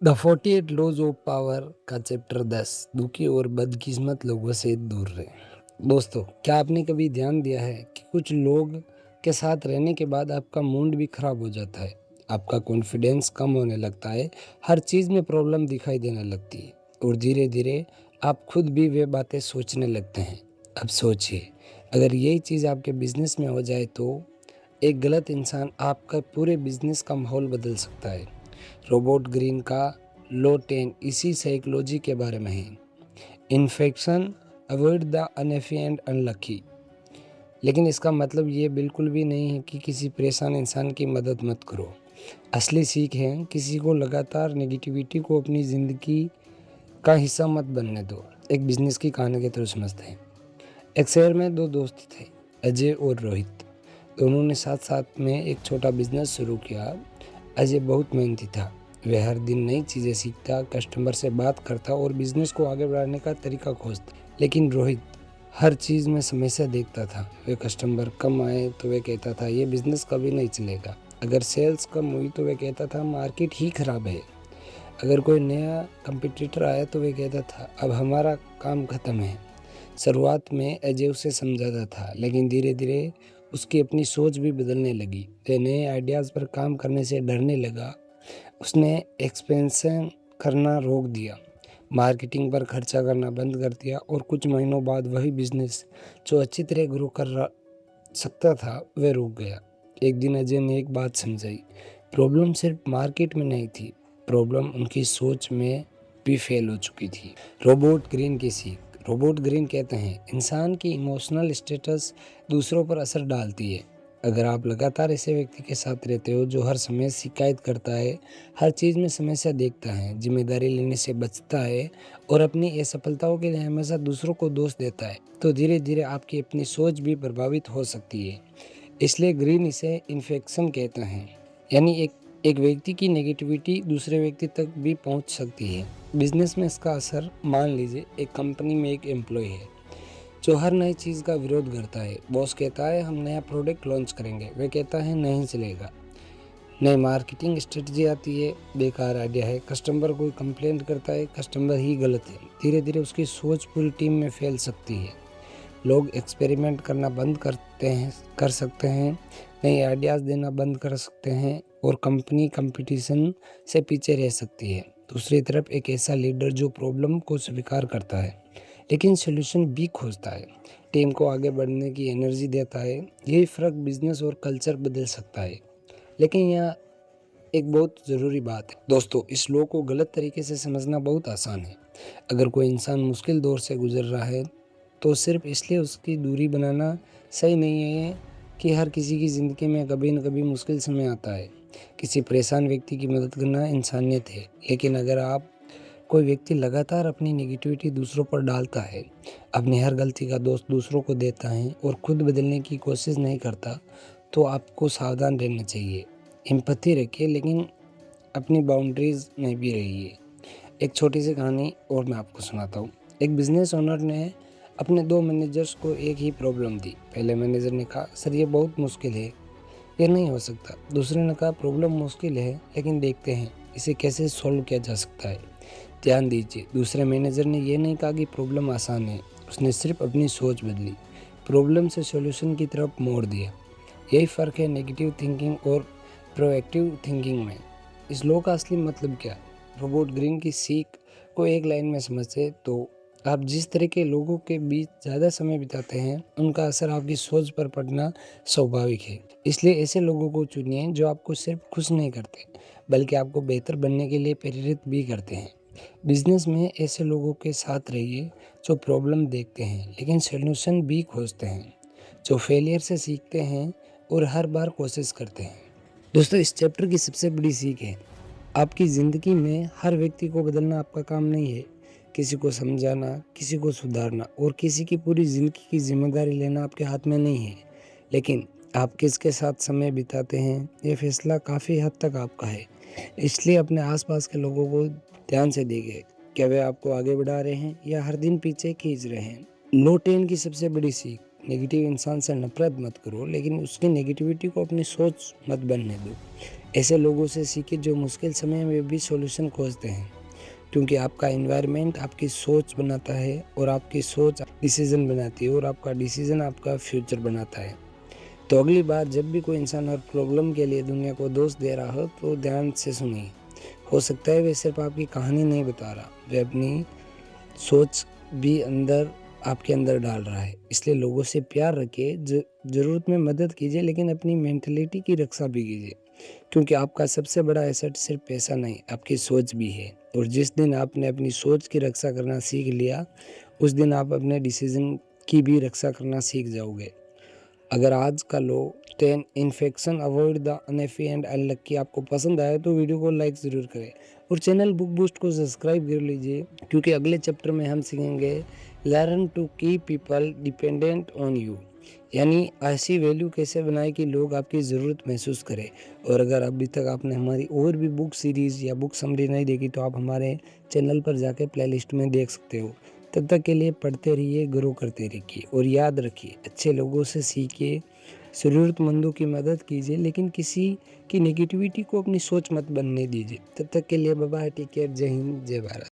The 48 laws of power का chapter 10 दुखी और बदकिस्मत लोगों से दूर रहें। दोस्तों, क्या आपने कभी ध्यान दिया है कि कुछ लोग के साथ रहने के बाद आपका मूड भी खराब हो जाता है, आपका कॉन्फिडेंस कम होने लगता है, हर चीज़ में प्रॉब्लम दिखाई देने लगती है और धीरे धीरे आप खुद भी वे बातें सोचने लगते हैं। अब सोचिए, अगर यही चीज़ आपके बिजनेस में हो जाए तो एक गलत इंसान आपका पूरे बिजनेस का माहौल बदल सकता है। रोबोट ग्रीन का लो 10 इसी साइकोलॉजी के बारे में है। Infection avoid the unhappy and unlucky. लेकिन इसका मतलब ये बिल्कुल भी नहीं है कि किसी परेशान इंसान की मदद मत करो। असली सीख है किसी को लगातार नेगेटिविटी को अपनी ज़िंदगी का हिस्सा मत बनने दो। एक बिजनेस की कहानी के थ्रू समझते हैं। एक शहर में दो दोस्त थे, अजय और रोहित। दोनों ने साथ साथ में एक छोटा बिजनेस शुरू किया। अजय बहुत मेहनती था। वह हर दिन नई चीज़ें सीखता, कस्टमर से बात करता और बिजनेस को आगे बढ़ाने का तरीका खोजता। लेकिन रोहित हर चीज़ में समस्या देखता था। वह कस्टमर कम आए तो वह कहता था ये बिजनेस कभी नहीं चलेगा। अगर सेल्स कम हुई तो वह कहता था मार्केट ही खराब है। अगर कोई नया कंपटीटर आया तो वह कहता था अब हमारा काम खत्म है। शुरुआत में अजय उसे समझाता था, लेकिन धीरे धीरे उसकी अपनी सोच भी बदलने लगी। वह नए आइडियाज़ पर काम करने से डरने लगा। उसने एक्सपेंशन करना रोक दिया, मार्केटिंग पर खर्चा करना बंद कर दिया और कुछ महीनों बाद वही बिजनेस जो अच्छी तरह ग्रो कर सकता था वह रुक गया। एक दिन अजय ने एक बात समझाई, प्रॉब्लम सिर्फ मार्केट में नहीं थी, प्रॉब्लम उनकी सोच में भी फेल हो चुकी थी। रोबोट ग्रीन की सीख। रोबोट ग्रीन कहते हैं इंसान की इमोशनल स्टेटस दूसरों पर असर डालती है। अगर आप लगातार ऐसे व्यक्ति के साथ रहते हो जो हर समय शिकायत करता है, हर चीज़ में समस्या देखता है, जिम्मेदारी लेने से बचता है और अपनी असफलताओं के लिए हमेशा दूसरों को दोष देता है, तो धीरे धीरे आपकी अपनी सोच भी प्रभावित हो सकती है। इसलिए ग्रीन इसे इन्फेक्शन कहते हैं, यानी एक व्यक्ति की नेगेटिविटी दूसरे व्यक्ति तक भी पहुंच सकती है। बिजनेस में इसका असर, मान लीजिए एक कंपनी में एक एम्प्लॉय है जो हर नई चीज़ का विरोध करता है। बॉस कहता है हम नया प्रोडक्ट लॉन्च करेंगे, वह कहता है नहीं चलेगा। नई मार्केटिंग स्ट्रेटजी आती है, बेकार आइडिया है। कस्टमर कोई कंप्लेंट करता है, कस्टमर ही गलत है। धीरे धीरे उसकी सोच पूरी टीम में फैल सकती है। लोग एक्सपेरिमेंट करना बंद कर सकते हैं, नए आइडियाज़ देना बंद कर सकते हैं और कंपनी कंपटीशन से पीछे रह सकती है। दूसरी तरफ एक ऐसा लीडर जो प्रॉब्लम को स्वीकार करता है लेकिन सॉल्यूशन भी खोजता है, टीम को आगे बढ़ने की एनर्जी देता है, यही फ़र्क बिजनेस और कल्चर बदल सकता है। लेकिन यहाँ एक बहुत ज़रूरी बात है दोस्तों, इस लॉ को गलत तरीके से समझना बहुत आसान है। अगर कोई इंसान मुश्किल दौर से गुजर रहा है तो सिर्फ इसलिए उसकी दूरी बनाना सही नहीं है कि हर किसी की ज़िंदगी में कभी न कभी मुश्किल समय आता है। किसी परेशान व्यक्ति की मदद करना इंसानियत है। लेकिन अगर आप कोई व्यक्ति लगातार अपनी नेगेटिविटी दूसरों पर डालता है, अपनी हर गलती का दोष दूसरों को देता है और खुद बदलने की कोशिश नहीं करता, तो आपको सावधान रहना चाहिए। एम्पैथी रखिए लेकिन अपनी बाउंड्रीज में भी रहिए। एक छोटी सी कहानी और मैं आपको सुनाता हूँ। एक बिजनेस ओनर ने अपने दो मैनेजर्स को एक ही प्रॉब्लम दी। पहले मैनेजर ने कहा सर ये बहुत मुश्किल है, ये नहीं हो सकता। दूसरे ने कहा प्रॉब्लम मुश्किल है लेकिन देखते हैं इसे कैसे सॉल्व किया जा सकता है। ध्यान दीजिए, दूसरे मैनेजर ने यह नहीं कहा कि प्रॉब्लम आसान है, उसने सिर्फ अपनी सोच बदली, प्रॉब्लम से सॉल्यूशन की तरफ मोड़ दिया। यही फ़र्क है नेगेटिव थिंकिंग और प्रोएक्टिव थिंकिंग में। इस लॉ का असली मतलब क्या है? रोबोट ग्रीन की सीख को एक लाइन में समझे तो आप जिस तरह के लोगों के बीच ज़्यादा समय बिताते हैं उनका असर आपकी सोच पर पड़ना स्वाभाविक है। इसलिए ऐसे लोगों को चुनिए जो आपको सिर्फ खुश नहीं करते बल्कि आपको बेहतर बनने के लिए प्रेरित भी करते हैं। बिजनेस में ऐसे लोगों के साथ रहिए जो प्रॉब्लम देखते हैं लेकिन सॉल्यूशन भी खोजते हैं, जो फेलियर से सीखते हैं और हर बार कोशिश करते हैं। दोस्तों, इस चैप्टर की सबसे बड़ी सीख है आपकी ज़िंदगी में हर व्यक्ति को बदलना आपका काम नहीं है। किसी को समझाना, किसी को सुधारना और किसी की पूरी ज़िंदगी की जिम्मेदारी लेना आपके हाथ में नहीं है। लेकिन आप किसके साथ समय बिताते हैं ये फैसला काफ़ी हद तक आपका है। इसलिए अपने आसपास के लोगों को ध्यान से देखिए, क्या वे आपको आगे बढ़ा रहे हैं या हर दिन पीछे खींच रहे हैं। लो 10 की सबसे बड़ी सीख, नेगेटिव इंसान से नफरत मत करो लेकिन उसकी नेगेटिविटी को अपनी सोच मत बनने दो। ऐसे लोगों से सीखिए जो मुश्किल समय में भी सॉल्यूशन खोजते हैं, क्योंकि आपका एनवायरनमेंट आपकी सोच बनाता है और आपकी सोच डिसीज़न बनाती है और आपका डिसीज़न आपका फ्यूचर बनाता है। तो अगली बार जब भी कोई इंसान हर प्रॉब्लम के लिए दुनिया को दोष दे रहा हो तो ध्यान से सुनिए। हो सकता है वे सिर्फ आपकी कहानी नहीं बता रहा, वे अपनी सोच भी आपके अंदर डाल रहा है। इसलिए लोगों से प्यार रखिए, ज़रूरत में मदद कीजिए, लेकिन अपनी मेंटालिटी की रक्षा भी कीजिए, क्योंकि आपका सबसे बड़ा एसेट सिर्फ पैसा नहीं, आपकी सोच भी है। और जिस दिन आपने अपनी सोच की रक्षा करना सीख लिया, उस दिन आप अपने डिसीज़न की भी रक्षा करना सीख जाओगे। अगर आज का लो 10 infection avoid the unhappy and unlucky आपको पसंद आया तो वीडियो को लाइक ज़रूर करें और चैनल बुक बूस्ट को सब्सक्राइब कर लीजिए, क्योंकि अगले चैप्टर में हम सीखेंगे learn to keep people dependent on you, यानी ऐसी वैल्यू कैसे बनाए कि लोग आपकी ज़रूरत महसूस करें। और अगर अभी तक आपने हमारी और भी बुक सीरीज़ या बुक समरी नहीं देखी तो आप हमारे चैनल पर जाकर प्लेलिस्ट में देख सकते हो। तब तक के लिए पढ़ते रहिए, ग्रो करते रहिए और याद रखिए, अच्छे लोगों से सीखिए, ज़रूरतमंदों की मदद कीजिए, लेकिन किसी की नेगेटिविटी को अपनी सोच मत बनने दीजिए। तब तक के लिए बाय बाय, टेक केयर, जय हिंद, जय भारत।